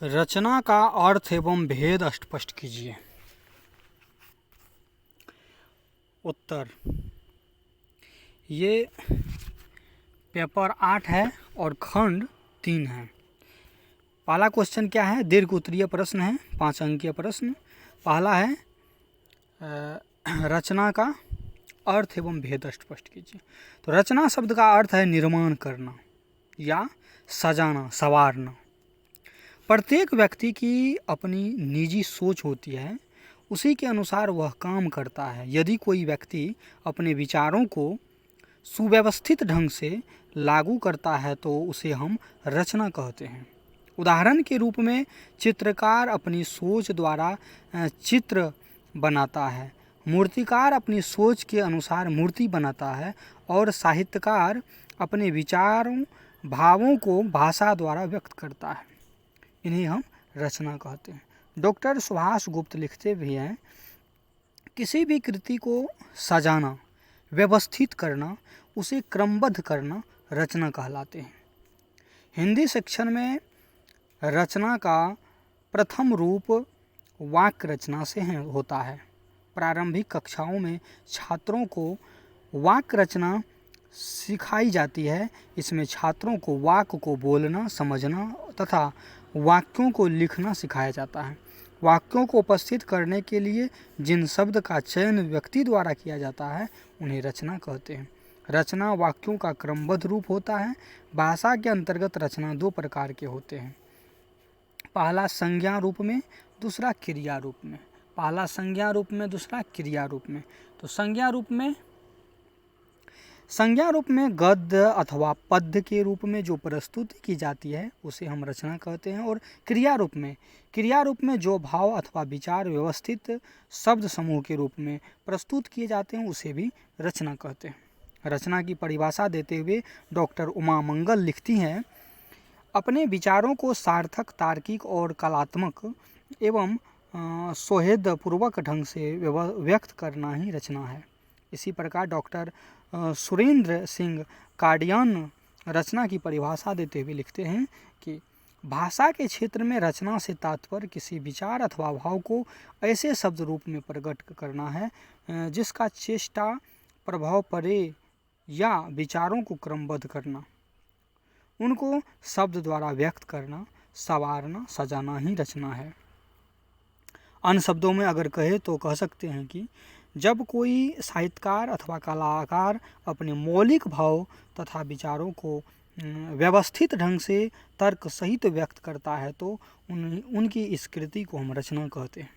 रचना का अर्थ एवं भेद स्पष्ट कीजिए। उत्तर, ये पेपर 8 है और खंड 3 है। पहला क्वेश्चन क्या है? दीर्घ उत्तरीय प्रश्न है, 5 अंकीय प्रश्न। पहला है रचना का अर्थ एवं भेद स्पष्ट कीजिए। तो रचना शब्द का अर्थ है निर्माण करना या सजाना, संवारना। प्रत्येक व्यक्ति की अपनी निजी सोच होती है, उसी के अनुसार वह काम करता है। यदि कोई व्यक्ति अपने विचारों को सुव्यवस्थित ढंग से लागू करता है तो उसे हम रचना कहते हैं। उदाहरण के रूप में चित्रकार अपनी सोच द्वारा चित्र बनाता है, मूर्तिकार अपनी सोच के अनुसार मूर्ति बनाता है और साहित्यकार अपने विचारों, भावों को भाषा द्वारा व्यक्त करता है। इन्हें हम रचना कहते हैं। डॉक्टर सुभाष गुप्त लिखते भी हैं, किसी भी कृति को सजाना, व्यवस्थित करना, उसे क्रमबद्ध करना रचना कहलाते हैं। हिंदी शिक्षण में रचना का प्रथम रूप वाक्य रचना से होता है। प्रारंभिक कक्षाओं में छात्रों को वाक्य रचना सिखाई जाती है। इसमें छात्रों को वाक्य को बोलना, समझना तथा वाक्यों को लिखना सिखाया जाता है। वाक्यों को उपस्थित करने के लिए जिन शब्द का चयन व्यक्ति द्वारा किया जाता है उन्हें रचना कहते हैं। रचना वाक्यों का क्रमबद्ध रूप होता है। भाषा के अंतर्गत रचना 2 प्रकार के होते हैं। पहला संज्ञा रूप में, दूसरा क्रिया रूप में। पहला संज्ञा रूप में, दूसरा क्रिया रूप में। तो संज्ञा रूप में गद्य अथवा पद्य के रूप में जो प्रस्तुति की जाती है उसे हम रचना कहते हैं। और क्रिया रूप में जो भाव अथवा विचार व्यवस्थित शब्द समूह के रूप में प्रस्तुत किए जाते हैं उसे भी रचना कहते हैं। रचना की परिभाषा देते हुए डॉक्टर उमा मंगल लिखती हैं, अपने विचारों को सार्थक, तार्किक और कलात्मक एवं सौहार्दपूर्वक ढंग से व्यक्त करना ही रचना है। इसी प्रकार डॉक्टर सुरेंद्र सिंह काडियान रचना की परिभाषा देते हुए लिखते हैं कि भाषा के क्षेत्र में रचना से तात्पर्य किसी विचार अथवा भाव को ऐसे शब्द रूप में प्रकट करना है जिसका चेष्टा प्रभाव पड़े, या विचारों को क्रमबद्ध करना, उनको शब्द द्वारा व्यक्त करना, संवारना, सजाना ही रचना है। अन्य शब्दों में अगर कहे तो कह सकते हैं कि जब कोई साहित्यकार अथवा कलाकार अपने मौलिक भाव तथा विचारों को व्यवस्थित ढंग से तर्क सहित व्यक्त करता है तो उनकी इस कृति को हम रचना कहते हैं।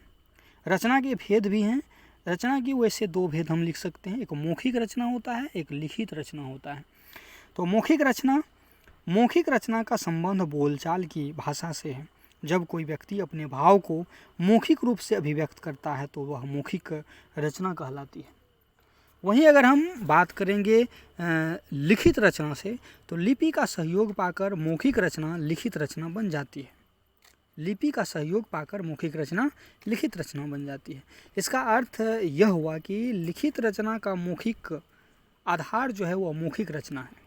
रचना के भेद भी हैं। रचना की वैसे 2 भेद हम लिख सकते हैं, एक मौखिक रचना होता है, एक लिखित रचना होता है। तो मौखिक रचना का संबंध बोलचाल की भाषा से है। जब कोई व्यक्ति अपने भाव को मौखिक रूप से अभिव्यक्त करता है तो वह मौखिक रचना कहलाती है। वहीं अगर हम बात करेंगे लिखित रचना से, तो लिपि का सहयोग पाकर मौखिक रचना लिखित रचना बन जाती है। लिपि का सहयोग पाकर मौखिक रचना लिखित रचना बन जाती है। इसका अर्थ यह हुआ कि लिखित रचना का मौखिक आधार जो है वह मौखिक रचना है।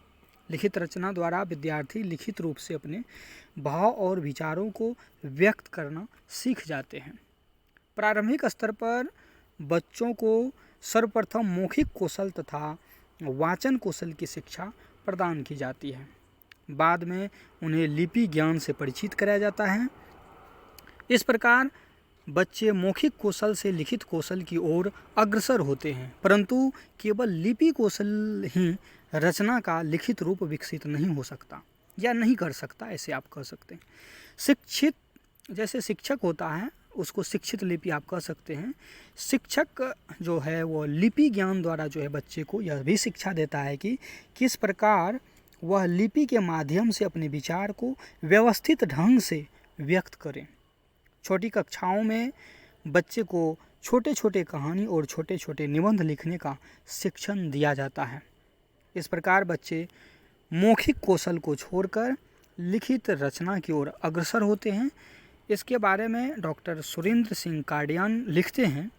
लिखित रचना द्वारा विद्यार्थी लिखित रूप से अपने भाव और विचारों को व्यक्त करना सीख जाते हैं। प्रारंभिक स्तर पर बच्चों को सर्वप्रथम मौखिक कौशल तथा वाचन कौशल की शिक्षा प्रदान की जाती है। बाद में उन्हें लिपि ज्ञान से परिचित कराया जाता है। इस प्रकार बच्चे मौखिक कौशल से लिखित कौशल की ओर अग्रसर होते हैं, परंतु केवल लिपि कौशल ही रचना का लिखित रूप विकसित नहीं हो सकता या नहीं कर सकता, ऐसे आप कह सकते हैं। जैसे शिक्षक होता है उसको शिक्षित लिपि आप कह सकते हैं। शिक्षक जो है वो लिपि ज्ञान द्वारा जो है बच्चे को यह भी शिक्षा देता है कि किस प्रकार वह लिपि के माध्यम से अपने विचार को व्यवस्थित ढंग से व्यक्त करें। छोटी कक्षाओं में बच्चे को छोटे छोटे कहानी और छोटे छोटे निबंध लिखने का शिक्षण दिया जाता है। इस प्रकार बच्चे मौखिक कौशल को छोड़कर लिखित रचना की ओर अग्रसर होते हैं। इसके बारे में डॉक्टर सुरेंद्र सिंह काडियान लिखते हैं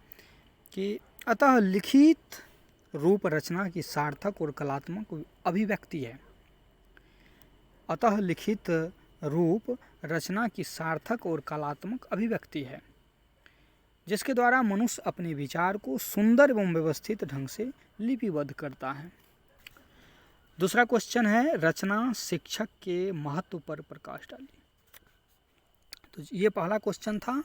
कि अतः लिखित रूप रचना की सार्थक और कलात्मक अभिव्यक्ति है। अतः लिखित रूप रचना की सार्थक और कलात्मक अभिव्यक्ति है, जिसके द्वारा मनुष्य अपने विचार को सुंदर एवं व्यवस्थित ढंग से लिपिबद्ध करता है। दूसरा क्वेश्चन है, रचना शिक्षक के महत्व पर प्रकाश डालिए। तो ये पहला क्वेश्चन था।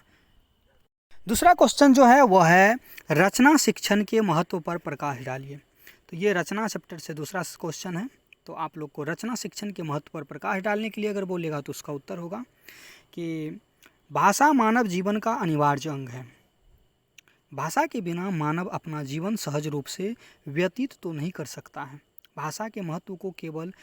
दूसरा क्वेश्चन जो है वह है, रचना शिक्षण के महत्व पर प्रकाश डालिए। तो ये रचना चैप्टर से दूसरा क्वेश्चन है। तो आप लोग को रचना शिक्षण के महत्व पर प्रकाश डालने के लिए अगर बोलेगा तो उसका उत्तर होगा कि भाषा मानव जीवन का अनिवार्य अंग है। भाषा के बिना मानव अपना जीवन सहज रूप से व्यतीत तो नहीं कर सकता है। भाषा के महत्व को केवल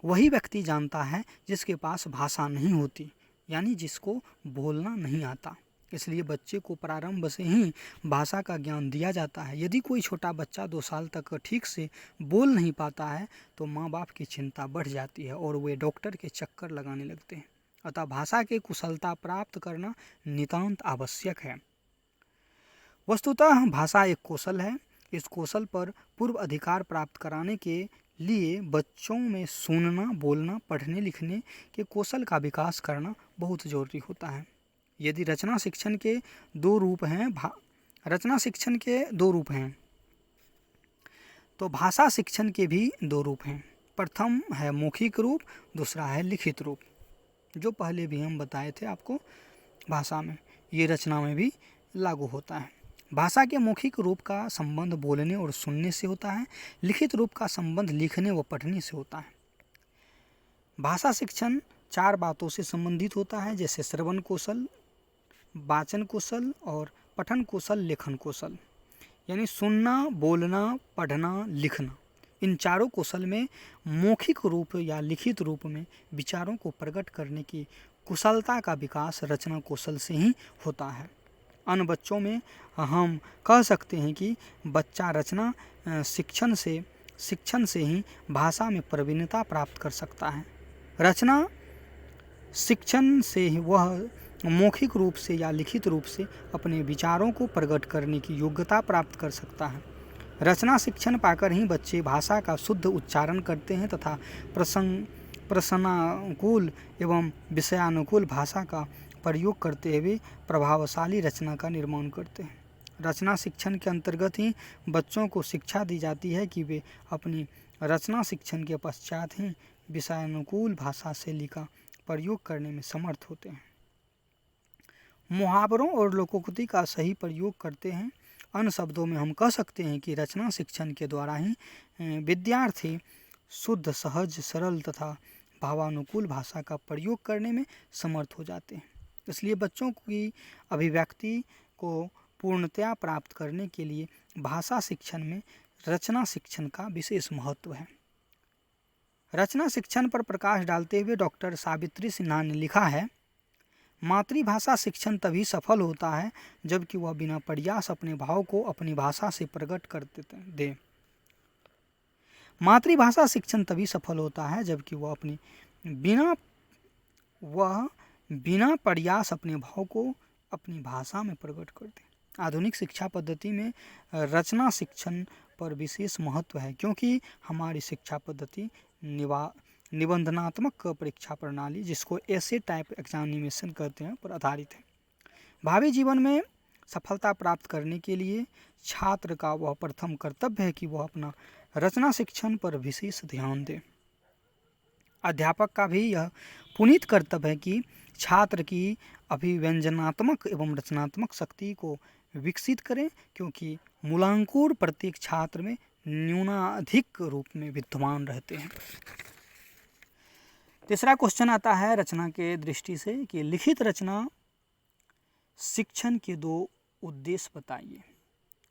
वही व्यक्ति जानता है जिसके पास भाषा नहीं होती, यानी जिसको बोलना नहीं आता। इसलिए बच्चे को प्रारंभ से ही भाषा का ज्ञान दिया जाता है। यदि कोई छोटा बच्चा 2 साल तक ठीक से बोल नहीं पाता है तो माँ बाप की चिंता बढ़ जाती है और वे डॉक्टर के चक्कर लगाने लगते हैं। अतः भाषा की कुशलता प्राप्त करना नितांत आवश्यक है। वस्तुतः भाषा एक कौशल है। इस कौशल पर पूर्व अधिकार प्राप्त कराने के लिए बच्चों में सुनना, बोलना, पढ़ने लिखने के कौशल का विकास करना बहुत जरूरी होता है। यदि रचना शिक्षण के 2 रूप हैं, रचना शिक्षण के 2 रूप हैं तो भाषा शिक्षण के भी 2 रूप हैं। प्रथम है मौखिक रूप, दूसरा है लिखित रूप, जो पहले भी हम बताए थे आपको भाषा में, ये रचना में भी लागू होता है। भाषा के मौखिक रूप का संबंध बोलने और सुनने से होता है, लिखित रूप का संबंध लिखने व पढ़ने से होता है। भाषा शिक्षण 4 बातों से संबंधित होता है, जैसे श्रवण कौशल, वाचन कौशल और पठन कौशल, लेखन कौशल। यानी सुनना, बोलना, पढ़ना, लिखना, इन चारों कौशल में मौखिक रूप या लिखित रूप में विचारों को प्रकट करने की कुशलता का विकास रचना कौशल से ही होता है। अन्य बच्चों में हम कह सकते हैं कि बच्चा रचना शिक्षण से ही भाषा में प्रवीणता प्राप्त कर सकता है। रचना शिक्षण से ही वह मौखिक रूप से या लिखित रूप से अपने विचारों को प्रकट करने की योग्यता प्राप्त कर सकता है। रचना शिक्षण पाकर ही बच्चे भाषा का शुद्ध उच्चारण करते हैं तथा प्रसंगानुकूल एवं विषयानुकूल भाषा का प्रयोग करते हुए प्रभावशाली रचना का निर्माण करते हैं। रचना शिक्षण के अंतर्गत ही बच्चों को शिक्षा दी जाती है कि वे अपनी रचना शिक्षण के पश्चात ही विषयानुकूल भाषा शैली का प्रयोग करने में समर्थ होते हैं, मुहावरों और लोकोक्ति का सही प्रयोग करते हैं। अन्य शब्दों में हम कह सकते हैं कि रचना शिक्षण के द्वारा ही विद्यार्थी शुद्ध, सहज, सरल तथा भावानुकूल भाषा का प्रयोग करने में समर्थ हो जाते हैं। इसलिए बच्चों की अभिव्यक्ति को पूर्णतया प्राप्त करने के लिए भाषा शिक्षण में रचना शिक्षण का विशेष महत्व है। रचना शिक्षण पर प्रकाश डालते हुए डॉक्टर सावित्री सिन्हा ने लिखा है, मातृभाषा शिक्षण तभी सफल होता है जबकि वह बिना प्रयास अपने भाव को अपनी भाषा से प्रकट कर दे। मातृभाषा शिक्षण तभी सफल होता है जबकि वह बिना प्रयास अपने भाव को अपनी भाषा में प्रकट कर दे। आधुनिक शिक्षा पद्धति में रचना शिक्षण पर विशेष महत्व है, क्योंकि हमारी शिक्षा पद्धति निबंधनात्मक परीक्षा प्रणाली, जिसको ऐसे टाइप एग्जामिनेशन कहते हैं, पर आधारित है। भावी जीवन में सफलता प्राप्त करने के लिए छात्र का वह प्रथम कर्तव्य है कि वह अपना रचना शिक्षण पर विशेष ध्यान दे। अध्यापक का भी यह पुनीत कर्तव्य है कि छात्र की अभिव्यंजनात्मक एवं रचनात्मक शक्ति को विकसित करें, क्योंकि मूलांकुर प्रत्येक छात्र में न्यूनाधिक रूप में विद्यमान रहते हैं। तीसरा क्वेश्चन आता है रचना के दृष्टि से कि लिखित रचना शिक्षण के 2 उद्देश्य बताइए।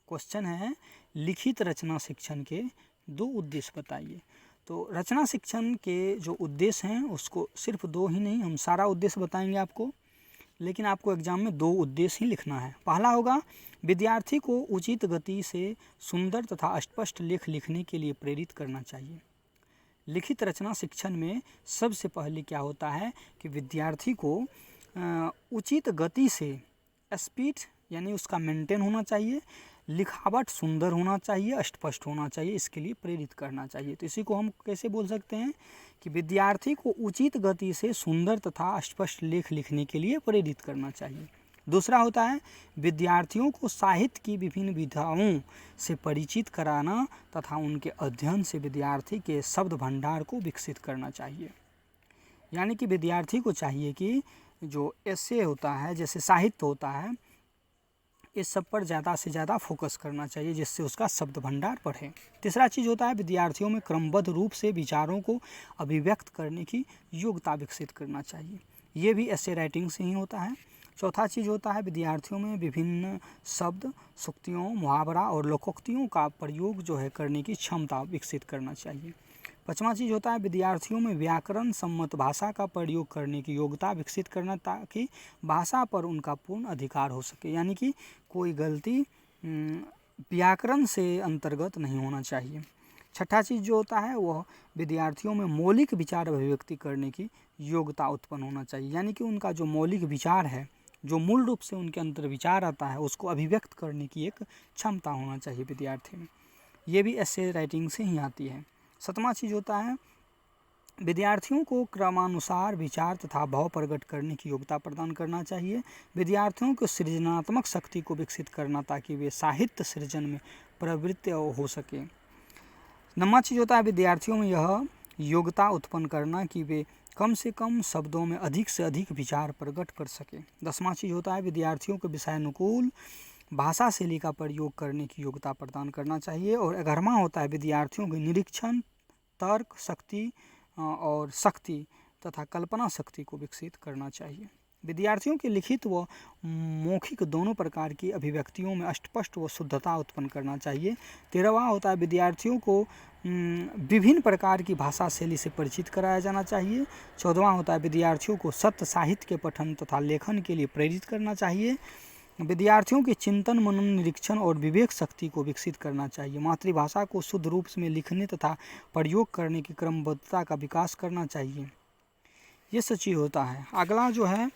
क्वेश्चन है, लिखित रचना शिक्षण के 2 उद्देश्य बताइए। तो रचना शिक्षण के जो उद्देश्य हैं उसको सिर्फ 2 ही नहीं, हम सारा उद्देश्य बताएंगे आपको, लेकिन आपको एग्जाम में 2 उद्देश्य ही लिखना है। पहला होगा, विद्यार्थी को उचित गति से सुंदर तथा स्पष्ट लेख लिखने के लिए प्रेरित करना चाहिए। लिखित रचना शिक्षण में सबसे पहले क्या होता है कि विद्यार्थी को उचित गति से, स्पीड यानी उसका मेंटेन होना चाहिए, लिखावट सुंदर होना चाहिए, स्पष्ट होना चाहिए, इसके लिए प्रेरित करना चाहिए। तो इसी को हम कैसे बोल सकते हैं कि विद्यार्थी को उचित गति से सुंदर तथा स्पष्ट लेख लिखने के लिए प्रेरित करना चाहिए। दूसरा होता है विद्यार्थियों को साहित्य की विभिन्न विधाओं से परिचित कराना तथा उनके अध्ययन से विद्यार्थी के शब्द भंडार को विकसित करना चाहिए। यानी कि विद्यार्थी को चाहिए कि जो एसे होता है, जैसे साहित्य होता है, इस सब पर ज़्यादा से ज़्यादा फोकस करना चाहिए, जिससे उसका शब्द भंडार बढ़े। तीसरा चीज़ होता है विद्यार्थियों में क्रमबद्ध रूप से विचारों को अभिव्यक्त करने की योग्यता विकसित करना चाहिए। ये भी एसे राइटिंग से ही होता है। चौथा चीज़ होता है विद्यार्थियों में विभिन्न शब्द, सूक्तियों, मुहावरा और लोकोक्तियों का प्रयोग जो है करने की क्षमता विकसित करना चाहिए। पांचवा चीज़ होता है विद्यार्थियों में व्याकरण सम्मत भाषा का प्रयोग करने की योग्यता विकसित करना, ताकि भाषा पर उनका पूर्ण अधिकार हो सके। यानी कि कोई गलती व्याकरण से अंतर्गत नहीं होना चाहिए। छठा चीज़ जो होता है वह विद्यार्थियों में मौलिक विचार अभिव्यक्ति करने की योग्यता उत्पन्न होना चाहिए। यानी कि उनका जो मौलिक विचार है, जो मूल रूप से उनके अंदर विचार आता है, उसको अभिव्यक्त करने की एक क्षमता होना चाहिए विद्यार्थी में। ये भी एसे राइटिंग से ही आती है। सातवां चीज़ होता है विद्यार्थियों को क्रमानुसार विचार तथा भाव प्रकट करने की योग्यता प्रदान करना चाहिए। विद्यार्थियों को सृजनात्मक शक्ति को विकसित करना, ताकि वे साहित्य सृजन में प्रवृत्त हो सके। नौवां चीज़ होता है विद्यार्थियों में यह योग्यता उत्पन्न करना कि वे कम से कम शब्दों में अधिक से अधिक विचार प्रकट कर सके। 10वां चीज़ होता है विद्यार्थियों को विषयानुकूल भाषा शैली का प्रयोग करने की योग्यता प्रदान करना चाहिए। और 11वां होता है विद्यार्थियों के निरीक्षण, तर्क शक्ति और शक्ति तथा कल्पना शक्ति को विकसित करना चाहिए। विद्यार्थियों के लिखित व मौखिक दोनों प्रकार की अभिव्यक्तियों में स्पष्ट व शुद्धता उत्पन्न करना चाहिए। 13वां होता है विद्यार्थियों को विभिन्न प्रकार की भाषा शैली से परिचित कराया जाना चाहिए। 14वां होता है विद्यार्थियों को सत्य साहित्य के पठन तथा लेखन के लिए प्रेरित करना चाहिए। विद्यार्थियों के चिंतन, मनन, निरीक्षण और विवेक शक्ति को विकसित करना चाहिए। मातृभाषा को शुद्ध रूप में लिखने तथा प्रयोग करने की क्रमबद्धता का विकास करना चाहिए। ये सच ही होता है। अगला जो है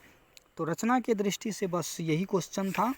तो रचना के दृष्टि से बस यही क्वेश्चन था।